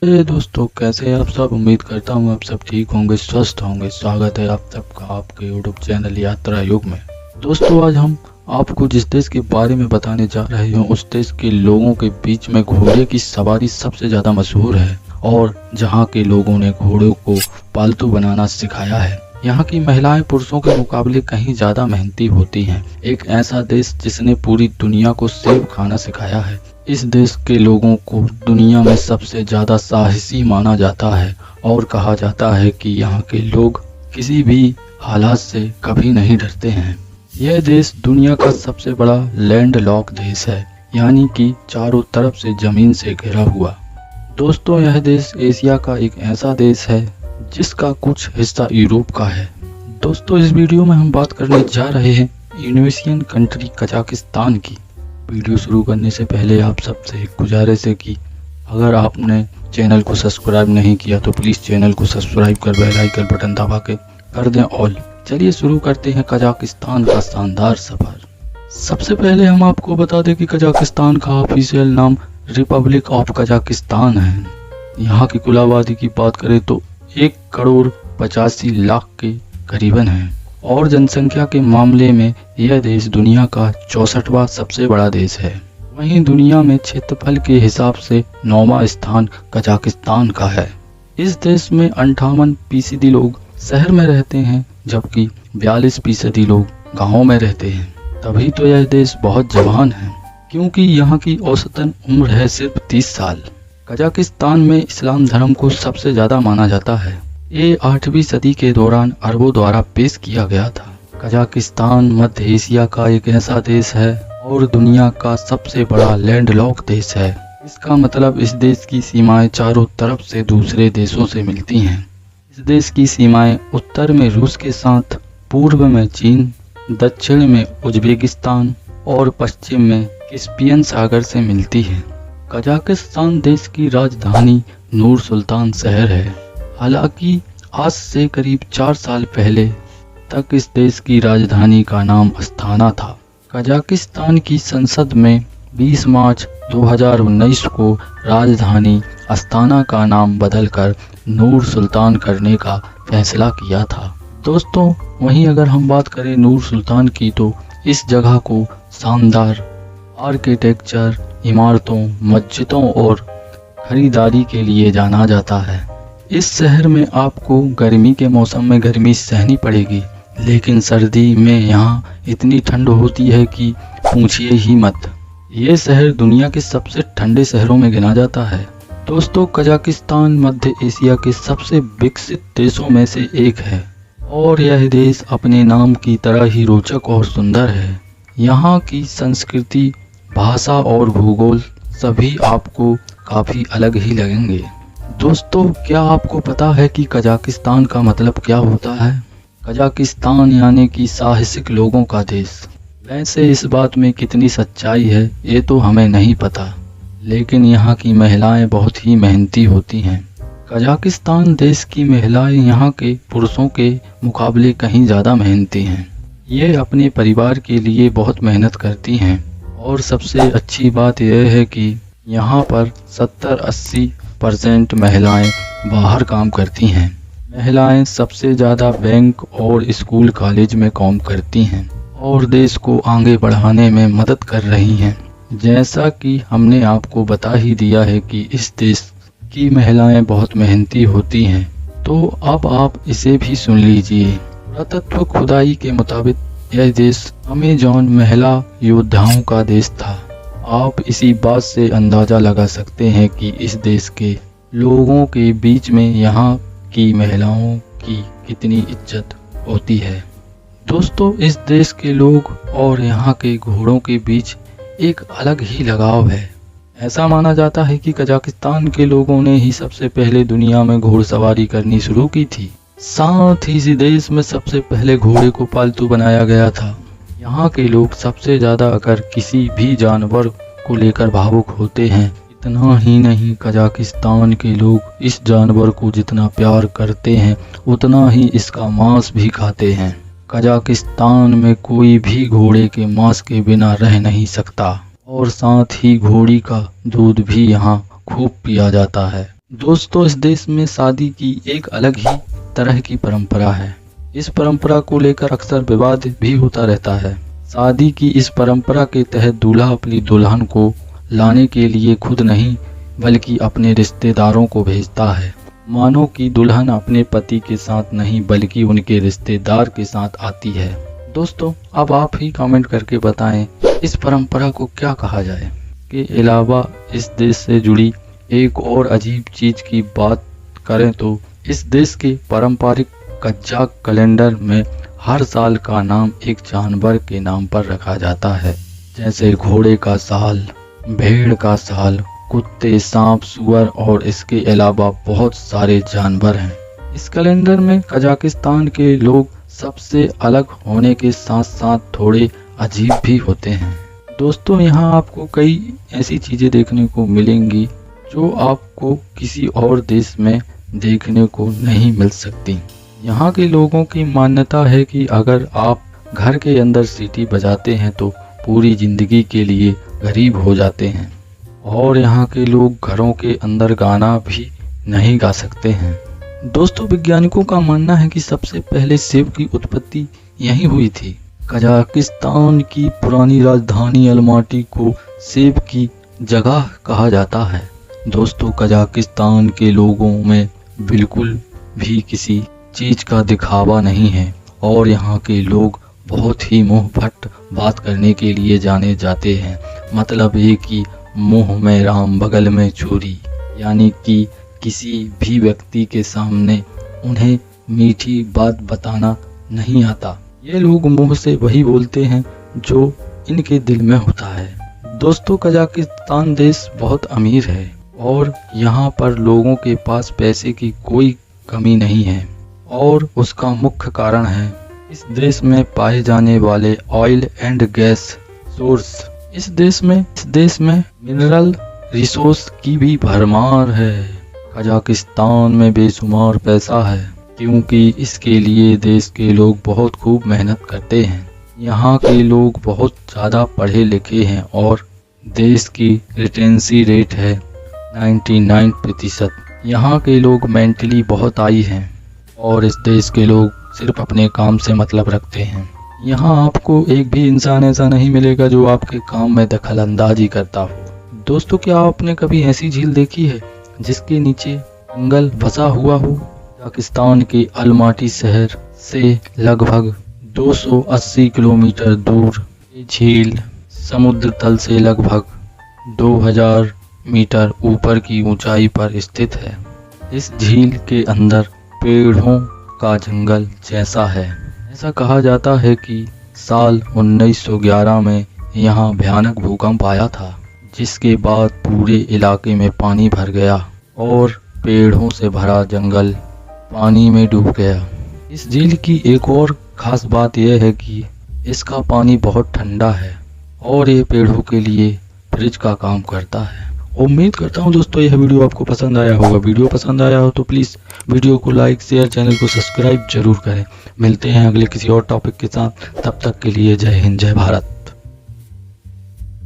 दोस्तों, कैसे हैं आप सब। उम्मीद करता हूँ आप सब ठीक होंगे, स्वस्थ होंगे। स्वागत है आप सबका आपके यूट्यूब चैनल यात्रा युग में। दोस्तों, आज हम आपको जिस देश के बारे में बताने जा रहे हैं उस देश के लोगों के बीच में घोड़े की सवारी सबसे ज़्यादा मशहूर है और जहाँ के लोगों ने घोड़ों को पालतू बनाना सिखाया है। यहाँ की महिलाएं पुरुषों के मुकाबले कहीं ज़्यादा मेहनती होती हैं। एक ऐसा देश जिसने पूरी दुनिया को सेब खाना सिखाया है। इस देश के लोगों को दुनिया में सबसे ज़्यादा साहसी माना जाता है और कहा जाता है कि यहाँ के लोग किसी भी हालात से कभी नहीं डरते हैं। यह देश दुनिया का सबसे बड़ा लैंडलॉक देश है, यानी कि चारों तरफ से ज़मीन से घिरा हुआ। दोस्तों, यह देश एशिया का एक ऐसा देश है जिसका कुछ हिस्सा यूरोप का है। दोस्तों, इस वीडियो में हम बात करने जा रहे हैं इंडोनेशियन कंट्री कजाकिस्तान की। वीडियो शुरू करने से पहले आप सबसे एक गुजारिश है कि अगर आपने चैनल को सब्सक्राइब नहीं किया तो प्लीज़ चैनल को सब्सक्राइब कर बेल आइकन बटन दबा के कर दें ऑल। चलिए शुरू करते हैं कजाकिस्तान का शानदार सफ़र। सबसे पहले हम आपको बता दें कि कजाकिस्तान का ऑफिशियल नाम रिपब्लिक ऑफ कजाकिस्तान है। यहाँ की कुल आबादी की बात करें तो 1,85,00,000 के करीबन है और जनसंख्या के मामले में यह देश दुनिया का 64वां सबसे बड़ा देश है। वहीं दुनिया में क्षेत्रफल के हिसाब से 9वां स्थान कजाकिस्तान का है। इस देश में 58% लोग शहर में रहते हैं जबकि 42% लोग गाँव में रहते हैं। तभी तो यह देश बहुत जवान है, क्योंकि यहाँ की औसतन उम्र है सिर्फ 30 साल। कजाकिस्तान में इस्लाम धर्म को सबसे ज़्यादा माना जाता है। ये 8वीं सदी के दौरान अरबों द्वारा पेश किया गया था। कजाकिस्तान मध्य एशिया का एक ऐसा देश है और दुनिया का सबसे बड़ा लैंडलॉक देश है। इसका मतलब इस देश की सीमाएं चारों तरफ से दूसरे देशों से मिलती हैं। इस देश की सीमाएं उत्तर में रूस के साथ, पूर्व में चीन, दक्षिण में उज्बेकिस्तान और पश्चिम में कैस्पियन सागर से मिलती हैं। कजाकिस्तान देश की राजधानी नूर सुल्तान शहर है। हालांकि आज से करीब 4 साल पहले तक इस देश की राजधानी का नाम अस्ताना था। कजाकिस्तान की संसद में 20 मार्च 2019 को राजधानी अस्ताना का नाम बदलकर नूर सुल्तान करने का फैसला किया था। दोस्तों, वहीं अगर हम बात करें नूर सुल्तान की तो इस जगह को शानदार आर्किटेक्चर, इमारतों, मस्जिदों और खरीदारी के लिए जाना जाता है। इस शहर में आपको गर्मी के मौसम में गर्मी सहनी पड़ेगी, लेकिन सर्दी में यहाँ इतनी ठंड होती है कि पूछिए ही मत। ये शहर दुनिया के सबसे ठंडे शहरों में गिना जाता है। दोस्तों, कजाकिस्तान मध्य एशिया के सबसे विकसित देशों में से एक है और यह देश अपने नाम की तरह ही रोचक और सुंदर है। यहाँ की संस्कृति, भाषा और भूगोल सभी आपको काफ़ी अलग ही लगेंगे। दोस्तों, क्या आपको पता है कि कजाकिस्तान का मतलब क्या होता है? कजाकिस्तान यानी कि साहसिक लोगों का देश। वैसे इस बात में कितनी सच्चाई है ये तो हमें नहीं पता, लेकिन यहाँ की महिलाएं बहुत ही मेहनती होती हैं। कजाकिस्तान देश की महिलाएं यहाँ के पुरुषों के मुकाबले कहीं ज़्यादा मेहनती हैं। ये अपने परिवार के लिए बहुत मेहनत करती हैं और सबसे अच्छी बात यह है कि यहाँ पर 70-80% महिलाएं बाहर काम करती हैं। महिलाएं सबसे ज़्यादा बैंक और स्कूल कॉलेज में काम करती हैं और देश को आगे बढ़ाने में मदद कर रही हैं। जैसा कि हमने आपको बता ही दिया है कि इस देश की महिलाएं बहुत मेहनती होती हैं, तो अब आप इसे भी सुन लीजिए। पुरातत्व खुदाई के मुताबिक यह देश अमेज़न महिला योद्धाओं का देश था। आप इसी बात से अंदाज़ा लगा सकते हैं कि इस देश के लोगों के बीच में यहाँ की महिलाओं की कितनी इज्जत होती है। दोस्तों, इस देश के लोग और यहाँ के घोड़ों के बीच एक अलग ही लगाव है। ऐसा माना जाता है कि कजाकिस्तान के लोगों ने ही सबसे पहले दुनिया में घोड़सवारी करनी शुरू की थी। साथ ही इस देश में सबसे पहले घोड़े को पालतू बनाया गया था। यहाँ के लोग सबसे ज़्यादा अगर किसी भी जानवर को लेकर भावुक होते हैं। इतना ही नहीं, कजाकिस्तान के लोग इस जानवर को जितना प्यार करते हैं उतना ही इसका मांस भी खाते हैं। कजाकिस्तान में कोई भी घोड़े के मांस के बिना रह नहीं सकता और साथ ही घोड़ी का दूध भी यहाँ खूब पिया जाता है। दोस्तों, इस देश में शादी की एक अलग ही तरह की परंपरा है। इस परंपरा को लेकर अक्सर विवाद भी होता रहता है। शादी की इस परंपरा के तहत दूल्हा अपनी दुल्हन को लाने के लिए खुद नहीं बल्कि अपने रिश्तेदारों को भेजता है, मानो कि दुल्हन अपने पति के साथ नहीं बल्कि उनके रिश्तेदार के साथ आती है। दोस्तों, अब आप ही कमेंट करके बताएं इस परंपरा को क्या कहा जाए। के अलावा इस देश से जुड़ी एक और अजीब चीज की बात करें तो इस देश के पारंपरिक कजाक कैलेंडर में हर साल का नाम एक जानवर के नाम पर रखा जाता है, जैसे घोड़े का साल, भेड़ का साल, कुत्ते, सांप, सुअर और इसके अलावा बहुत सारे जानवर हैं। इस कैलेंडर में कजाकिस्तान के लोग सबसे अलग होने के साथ साथ थोड़े अजीब भी होते हैं। दोस्तों, यहाँ आपको कई ऐसी चीजें देखने को मिलेंगी जो आपको किसी और देश में देखने को नहीं मिल सकती। यहाँ के लोगों की मान्यता है कि अगर आप घर के अंदर सीटी बजाते हैं तो पूरी जिंदगी के लिए गरीब हो जाते हैं, और यहाँ के लोग घरों के अंदर गाना भी नहीं गा सकते हैं। दोस्तों, वैज्ञानिकों का मानना है कि सबसे पहले सेब की उत्पत्ति यहीं हुई थी। कजाकिस्तान की पुरानी राजधानी अलमाटी को सेब की जगह कहा जाता है। दोस्तों, कजाकिस्तान के लोगों में बिल्कुल भी किसी चीज का दिखावा नहीं है और यहाँ के लोग बहुत ही मुंहफट बात करने के लिए जाने जाते हैं। मतलब ये कि मुंह में राम बगल में छुरी, यानी कि किसी भी व्यक्ति के सामने उन्हें मीठी बात बताना नहीं आता। ये लोग मुंह से वही बोलते हैं जो इनके दिल में होता है। दोस्तों, कजाकिस्तान देश बहुत अमीर है और यहाँ पर लोगों के पास पैसे की कोई कमी नहीं है, और उसका मुख्य कारण है इस देश में पाए जाने वाले ऑयल एंड गैस सोर्स। इस देश में मिनरल रिसोर्स की भी भरमार है। कजाकिस्तान में बेशुमार पैसा है क्योंकि इसके लिए देश के लोग बहुत खूब मेहनत करते हैं। यहाँ के लोग बहुत ज़्यादा पढ़े लिखे हैं और देश की लिटरेसी रेट है 99%। यहाँ के लोग मेंटली बहुत हाई हैं और इस देश के लोग सिर्फ अपने काम से मतलब रखते हैं। यहाँ आपको एक भी इंसान ऐसा नहीं मिलेगा जो आपके काम में दखल अंदाजी करता हो। दोस्तों, क्या आपने कभी ऐसी झील देखी है जिसके नीचे जंगल बसा हुआ हो? पाकिस्तान के अलमाटी शहर से लगभग 280 किलोमीटर दूर ये झील समुद्र तल से लगभग 2000 मीटर ऊपर की ऊंचाई पर स्थित है। इस झील के अंदर पेड़ों का जंगल जैसा है। ऐसा कहा जाता है कि साल 1911 में यहाँ भयानक भूकंप आया था, जिसके बाद पूरे इलाके में पानी भर गया और पेड़ों से भरा जंगल पानी में डूब गया। इस झील की एक और खास बात यह है कि इसका पानी बहुत ठंडा है और ये पेड़ों के लिए फ्रिज का काम करता है। उम्मीद करता हूँ दोस्तों यह वीडियो आपको पसंद आया होगा। वीडियो पसंद आया हो तो प्लीज़ वीडियो को लाइक, शेयर, चैनल को सब्सक्राइब जरूर करें। मिलते हैं अगले किसी और टॉपिक के साथ। तब तक के लिए जय हिंद, जय भारत।